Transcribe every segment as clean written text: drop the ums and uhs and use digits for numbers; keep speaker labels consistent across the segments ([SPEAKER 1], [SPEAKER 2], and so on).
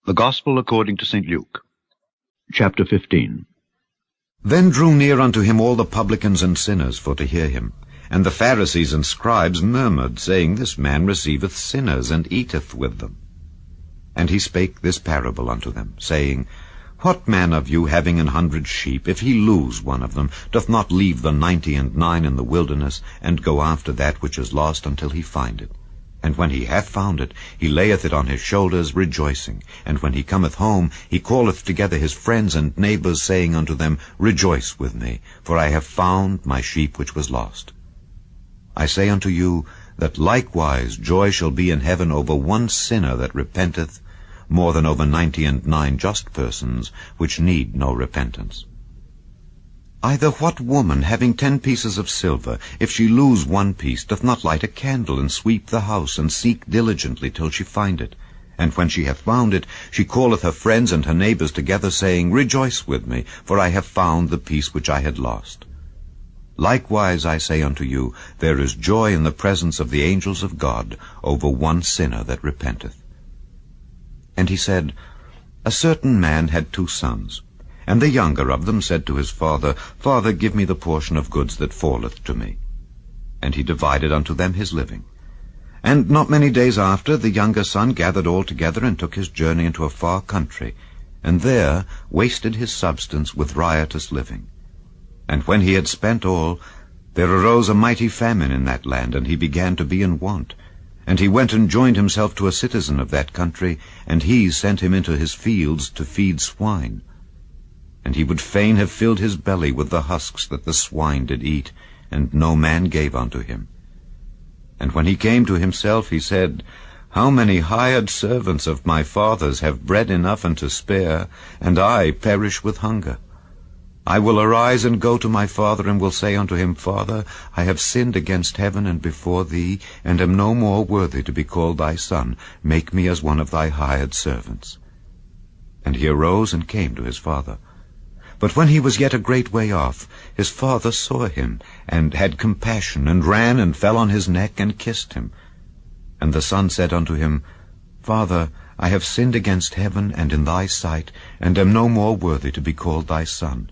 [SPEAKER 1] The Gospel according to St. Luke, chapter 15.
[SPEAKER 2] Then drew near unto him all the publicans and sinners for to hear him. And the Pharisees and scribes murmured, saying, This man receiveth sinners, and eateth with them. And he spake this parable unto them, saying, What man of you, having 100 sheep, if he lose one of them, doth not leave the 99 in the wilderness, and go after that which is lost until he find it? And when he hath found it, he layeth it on his shoulders, rejoicing. And when he cometh home, he calleth together his friends and neighbors, saying unto them, Rejoice with me, for I have found my sheep which was lost. I say unto you, that likewise joy shall be in heaven over one sinner that repenteth, more than over 99 just persons, which need no repentance. Either what woman, having 10 pieces of silver, if she lose one piece, doth not light a candle, and sweep the house, and seek diligently till she find it? And when she hath found it, she calleth her friends and her neighbors together, saying, Rejoice with me, for I have found the piece which I had lost. Likewise I say unto you, there is joy in the presence of the angels of God over one sinner that repenteth. And he said, A certain man had 2 sons. And the younger of them said to his father, Father, give me the portion of goods that falleth to me. And he divided unto them his living. And not many days after, the younger son gathered all together, and took his journey into a far country, and there wasted his substance with riotous living. And when he had spent all, there arose a mighty famine in that land, and he began to be in want. And he went and joined himself to a citizen of that country, and he sent him into his fields to feed swine. And he would fain have filled his belly with the husks that the swine did eat, and no man gave unto him. And when he came to himself, he said, How many hired servants of my father's have bread enough and to spare, and I perish with hunger? I will arise and go to my father, and will say unto him, Father, I have sinned against heaven and before thee, and am no more worthy to be called thy son. Make me as one of thy hired servants. And he arose and came to his father. But when he was yet a great way off, his father saw him, and had compassion, and ran and fell on his neck, and kissed him. And the son said unto him, Father, I have sinned against heaven and in thy sight, and am no more worthy to be called thy son.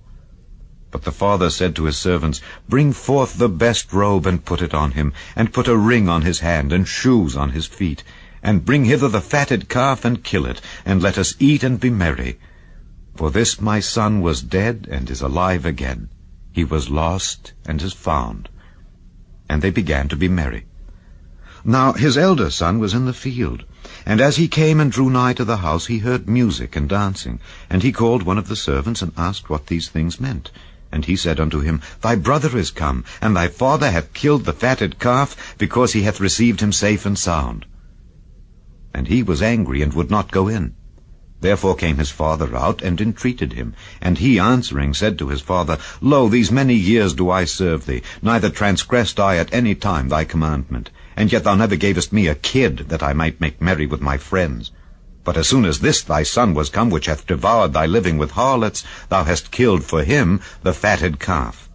[SPEAKER 2] But the father said to his servants, Bring forth the best robe, and put it on him, and put a ring on his hand, and shoes on his feet. And bring hither the fatted calf, and kill it, and let us eat and be merry. For this my son was dead, and is alive again. He was lost, and is found. And they began to be merry. Now his elder son was in the field. And as he came and drew nigh to the house, he heard music and dancing. And he called one of the servants, and asked what these things meant. And he said unto him, Thy brother is come, and thy father hath killed the fatted calf, because he hath received him safe and sound. And he was angry, and would not go in. Therefore came his father out, and entreated him. And he answering said to his father, Lo, these many years do I serve thee, neither transgressed I at any time thy commandment. And yet thou never gavest me a kid, that I might make merry with my friends. But as soon as this thy son was come, which hath devoured thy living with harlots, thou hast killed for him the fatted calf.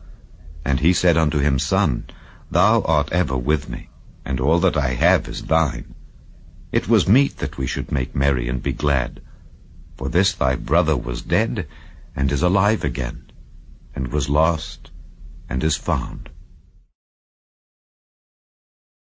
[SPEAKER 2] And he said unto him, Son, thou art ever with me, and all that I have is thine. It was meet that we should make merry and be glad. For this thy brother was dead, and is alive again, and was lost, and is found.